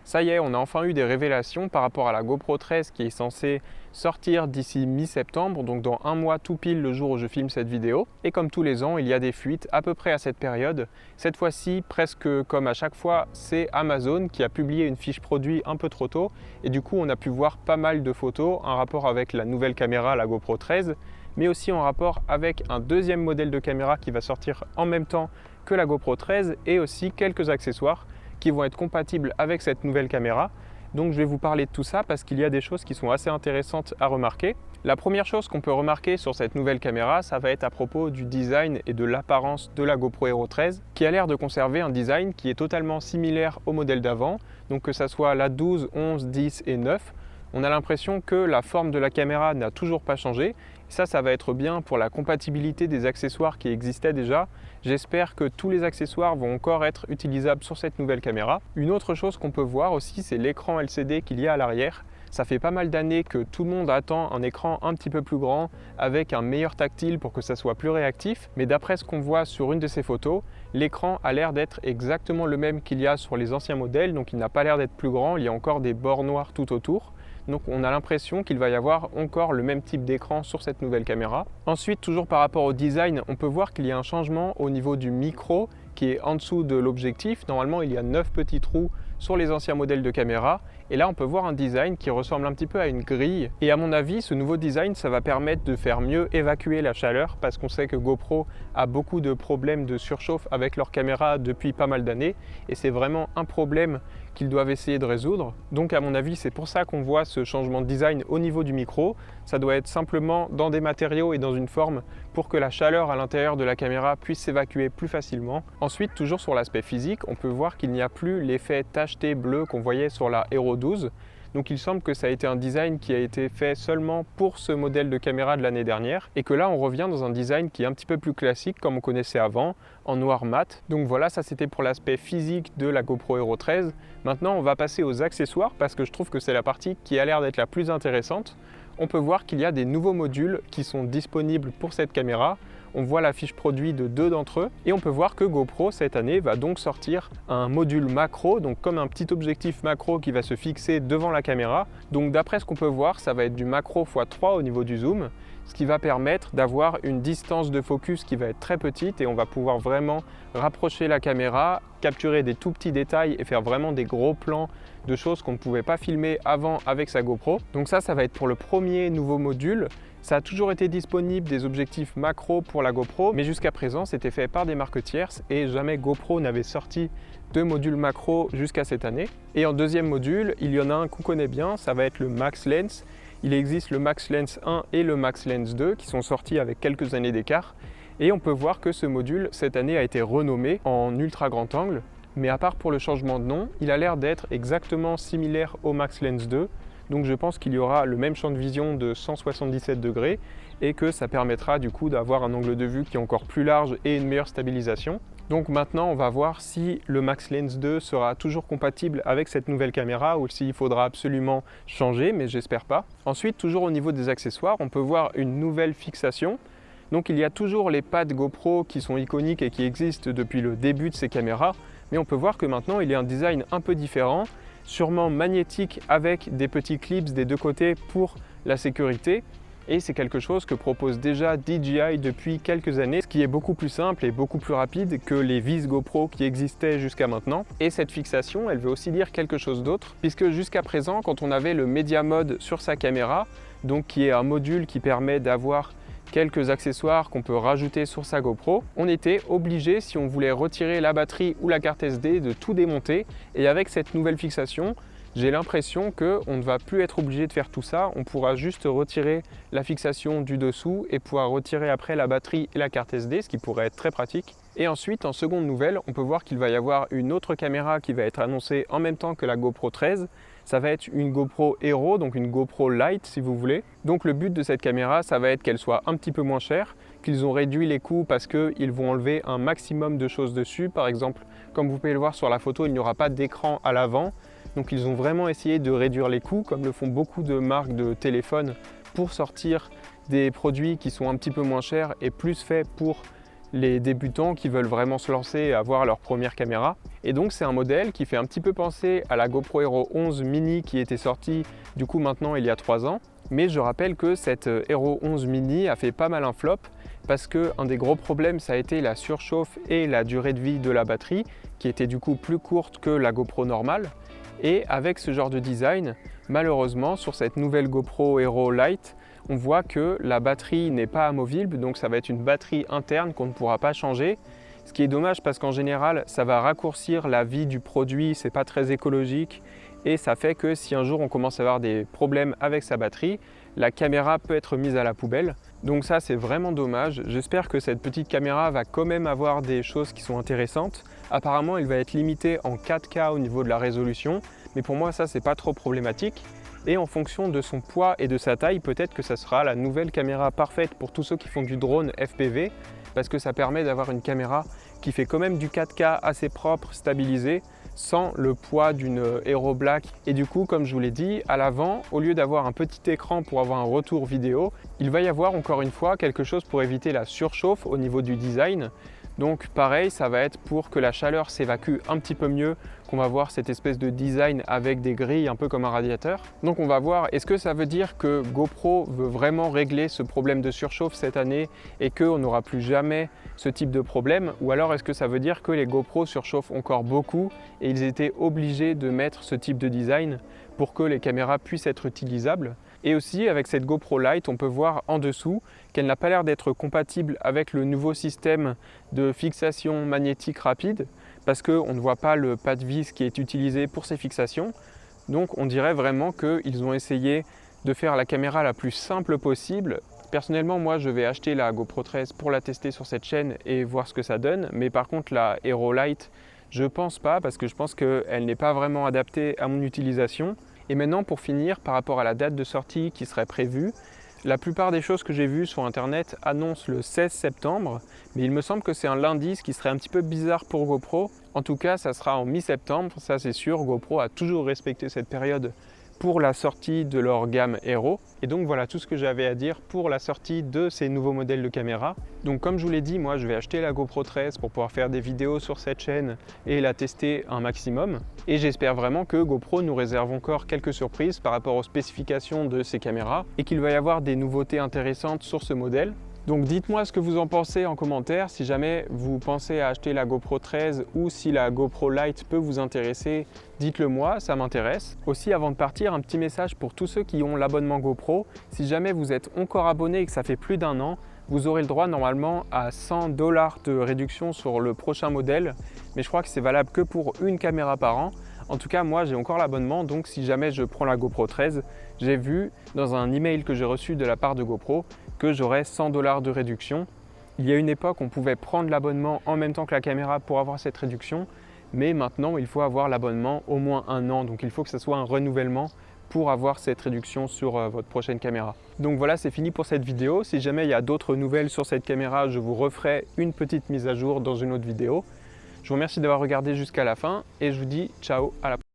Ça y est, on a enfin eu des révélations par rapport à la GoPro 13 qui est censée sortir d'ici mi-septembre, donc dans un mois tout pile le jour où je filme cette vidéo. Et comme tous les ans, il y a des fuites à peu près à cette période. Cette fois-ci, presque comme à chaque fois, c'est Amazon qui a publié une fiche produit un peu trop tôt. Et du coup, on a pu voir pas mal de photos en rapport avec la nouvelle caméra, la GoPro 13, mais aussi en rapport avec un deuxième modèle de caméra qui va sortir en même temps que la GoPro 13 et aussi quelques accessoires qui vont être compatibles avec cette nouvelle caméra. Donc je vais vous parler de tout ça parce qu'il y a des choses qui sont assez intéressantes à remarquer. La première chose qu'on peut remarquer sur cette nouvelle caméra, ça va être à propos du design et de l'apparence de la GoPro Hero 13 qui a l'air de conserver un design qui est totalement similaire au modèle d'avant. Donc que ça soit la 12, 11, 10 et 9, on a l'impression que la forme de la caméra n'a toujours pas changé. Ça va être bien pour la compatibilité des accessoires qui existaient déjà. J'espère que tous les accessoires vont encore être utilisables sur cette nouvelle caméra. Une autre chose qu'on peut voir aussi, c'est l'écran LCD qu'il y a à l'arrière. Ça fait pas mal d'années que tout le monde attend un écran un petit peu plus grand avec un meilleur tactile pour que ça soit plus réactif. Mais d'après ce qu'on voit sur une de ces photos, l'écran a l'air d'être exactement le même qu'il y a sur les anciens modèles. Donc il n'a pas l'air d'être plus grand, il y a encore des bords noirs tout autour. Donc on a l'impression qu'il va y avoir encore le même type d'écran sur cette nouvelle caméra. Ensuite, toujours par rapport au design, on peut voir qu'il y a un changement au niveau du micro qui est en dessous de l'objectif. Normalement, il y a 9 petits trous sur les anciens modèles de caméra. Et là, on peut voir un design qui ressemble un petit peu à une grille. Et à mon avis, ce nouveau design, ça va permettre de faire mieux évacuer la chaleur parce qu'on sait que GoPro a beaucoup de problèmes de surchauffe avec leur caméra depuis pas mal d'années. Et c'est vraiment un problème qu'ils doivent essayer de résoudre. Donc à mon avis, c'est pour ça qu'on voit ce changement de design au niveau du micro. Ça doit être simplement dans des matériaux et dans une forme pour que la chaleur à l'intérieur de la caméra puisse s'évacuer plus facilement. Ensuite, toujours sur l'aspect physique, on peut voir qu'il n'y a plus l'effet tacheté bleu qu'on voyait sur la Hero 12. Donc il semble que ça a été un design qui a été fait seulement pour ce modèle de caméra de l'année dernière et que là on revient dans un design qui est un petit peu plus classique comme on connaissait avant, en noir mat. Donc voilà, ça c'était pour l'aspect physique de la GoPro Hero 13. Maintenant on va passer aux accessoires parce que je trouve que c'est la partie qui a l'air d'être la plus intéressante. On peut voir qu'il y a des nouveaux modules qui sont disponibles pour cette caméra. On voit la fiche produit de 2 d'entre eux et on peut voir que GoPro cette année va donc sortir un module macro, donc comme un petit objectif macro qui va se fixer devant la caméra. Donc d'après ce qu'on peut voir, ça va être du macro x3 au niveau du zoom, ce qui va permettre d'avoir une distance de focus qui va être très petite et on va pouvoir vraiment rapprocher la caméra, capturer des tout petits détails et faire vraiment des gros plans de choses qu'on ne pouvait pas filmer avant avec sa GoPro. Donc ça va être pour le premier nouveau module. Ça a toujours été disponible des objectifs macro pour la GoPro, mais jusqu'à présent c'était fait par des marques tierces et jamais GoPro n'avait sorti de module macro jusqu'à cette année. Et en deuxième module, il y en a un qu'on connaît bien, ça va être le Max Lens. Il existe le Max Lens 1 et le Max Lens 2 qui sont sortis avec quelques années d'écart. Et on peut voir que ce module cette année a été renommé en ultra grand angle. Mais à part pour le changement de nom, il a l'air d'être exactement similaire au Max Lens 2. Donc je pense qu'il y aura le même champ de vision de 177 degrés et que ça permettra du coup d'avoir un angle de vue qui est encore plus large et une meilleure stabilisation. Donc maintenant on va voir si le Max Lens 2 sera toujours compatible avec cette nouvelle caméra ou s'il faudra absolument changer, mais j'espère pas. Ensuite, toujours au niveau des accessoires, on peut voir une nouvelle fixation. Donc il y a toujours les pads GoPro qui sont iconiques et qui existent depuis le début de ces caméras, mais on peut voir que maintenant il y a un design un peu différent, sûrement magnétique avec des petits clips des deux côtés pour la sécurité. Et c'est quelque chose que propose déjà DJI depuis quelques années, ce qui est beaucoup plus simple et beaucoup plus rapide que les vis GoPro qui existaient jusqu'à maintenant. Et cette fixation, elle veut aussi dire quelque chose d'autre, puisque jusqu'à présent, quand on avait le Media Mode sur sa caméra, donc qui est un module qui permet d'avoir quelques accessoires qu'on peut rajouter sur sa GoPro, on était obligé, si on voulait retirer la batterie ou la carte SD, de tout démonter. Et avec cette nouvelle fixation, j'ai l'impression qu'on ne va plus être obligé de faire tout ça. On pourra juste retirer la fixation du dessous et pouvoir retirer après la batterie et la carte SD, ce qui pourrait être très pratique. Et ensuite, en seconde nouvelle, on peut voir qu'il va y avoir une autre caméra qui va être annoncée en même temps que la GoPro 13. Ça va être une GoPro Hero, donc une GoPro Lite si vous voulez. Donc le but de cette caméra, ça va être qu'elle soit un petit peu moins chère, qu'ils ont réduit les coûts parce qu'ils vont enlever un maximum de choses dessus. Par exemple, comme vous pouvez le voir sur la photo, il n'y aura pas d'écran à l'avant. Donc ils ont vraiment essayé de réduire les coûts, comme le font beaucoup de marques de téléphones, pour sortir des produits qui sont un petit peu moins chers et plus faits pour les débutants qui veulent vraiment se lancer et avoir leur première caméra. Et donc c'est un modèle qui fait un petit peu penser à la GoPro Hero 11 Mini qui était sortie du coup maintenant il y a 3 ans. Mais je rappelle que cette Hero 11 Mini a fait pas mal un flop parce qu'un des gros problèmes ça a été la surchauffe et la durée de vie de la batterie qui était du coup plus courte que la GoPro normale. Et avec ce genre de design, malheureusement sur cette nouvelle GoPro Hero Lite, on voit que la batterie n'est pas amovible, donc ça va être une batterie interne qu'on ne pourra pas changer. Ce qui est dommage parce qu'en général, ça va raccourcir la vie du produit, c'est pas très écologique et ça fait que si un jour on commence à avoir des problèmes avec sa batterie, la caméra peut être mise à la poubelle. Donc ça, c'est vraiment dommage. J'espère que cette petite caméra va quand même avoir des choses qui sont intéressantes. Apparemment, elle va être limitée en 4K au niveau de la résolution, mais pour moi, ça, c'est pas trop problématique. Et en fonction de son poids et de sa taille, peut-être que ça sera la nouvelle caméra parfaite pour tous ceux qui font du drone FPV, parce que ça permet d'avoir une caméra qui fait quand même du 4K assez propre, stabilisé, sans le poids d'une Hero Black. Et du coup, comme je vous l'ai dit, à l'avant, au lieu d'avoir un petit écran pour avoir un retour vidéo, il va y avoir encore une fois quelque chose pour éviter la surchauffe au niveau du design. Donc pareil, ça va être pour que la chaleur s'évacue un petit peu mieux, qu'on va voir cette espèce de design avec des grilles un peu comme un radiateur. Donc on va voir, est-ce que ça veut dire que GoPro veut vraiment régler ce problème de surchauffe cette année et qu'on n'aura plus jamais ce type de problème? Ou alors est-ce que ça veut dire que les GoPro surchauffent encore beaucoup et ils étaient obligés de mettre ce type de design pour que les caméras puissent être utilisables? Et aussi avec cette GoPro Lite, on peut voir en dessous qu'elle n'a pas l'air d'être compatible avec le nouveau système de fixation magnétique rapide parce qu'on ne voit pas le pas de vis qui est utilisé pour ces fixations. Donc on dirait vraiment qu'ils ont essayé de faire la caméra la plus simple possible. Personnellement, moi je vais acheter la GoPro 13 pour la tester sur cette chaîne et voir ce que ça donne. Mais par contre la Hero Lite, je pense pas parce que je pense qu'elle n'est pas vraiment adaptée à mon utilisation. Et maintenant, pour finir, par rapport à la date de sortie qui serait prévue, la plupart des choses que j'ai vues sur internet annoncent le 16 septembre, mais il me semble que c'est un lundi, ce qui serait un petit peu bizarre pour GoPro. En tout cas, ça sera en mi-septembre, ça c'est sûr. GoPro a toujours respecté cette période pour la sortie de leur gamme Hero. Et donc voilà tout ce que j'avais à dire pour la sortie de ces nouveaux modèles de caméra. Donc comme je vous l'ai dit, moi je vais acheter la GoPro 13 pour pouvoir faire des vidéos sur cette chaîne et la tester un maximum. Et j'espère vraiment que GoPro nous réserve encore quelques surprises par rapport aux spécifications de ces caméras et qu'il va y avoir des nouveautés intéressantes sur ce modèle. Donc dites-moi ce que vous en pensez en commentaire, si jamais vous pensez à acheter la GoPro 13 ou si la GoPro Lite peut vous intéresser, dites-le moi, ça m'intéresse. Aussi avant de partir, un petit message pour tous ceux qui ont l'abonnement GoPro, si jamais vous êtes encore abonné et que ça fait plus d'1 an, vous aurez le droit normalement à 100 $ de réduction sur le prochain modèle, mais je crois que c'est valable que pour une caméra par an. En tout cas, moi j'ai encore l'abonnement, donc si jamais je prends la GoPro 13, j'ai vu dans un email que j'ai reçu de la part de GoPro que j'aurais 100 $ de réduction. Il y a une époque, on pouvait prendre l'abonnement en même temps que la caméra pour avoir cette réduction, mais maintenant il faut avoir l'abonnement au moins 1 an, donc il faut que ce soit un renouvellement pour avoir cette réduction sur votre prochaine caméra. Donc voilà, c'est fini pour cette vidéo. Si jamais il y a d'autres nouvelles sur cette caméra, je vous referai une petite mise à jour dans une autre vidéo. Je vous remercie d'avoir regardé jusqu'à la fin et je vous dis ciao, à la prochaine.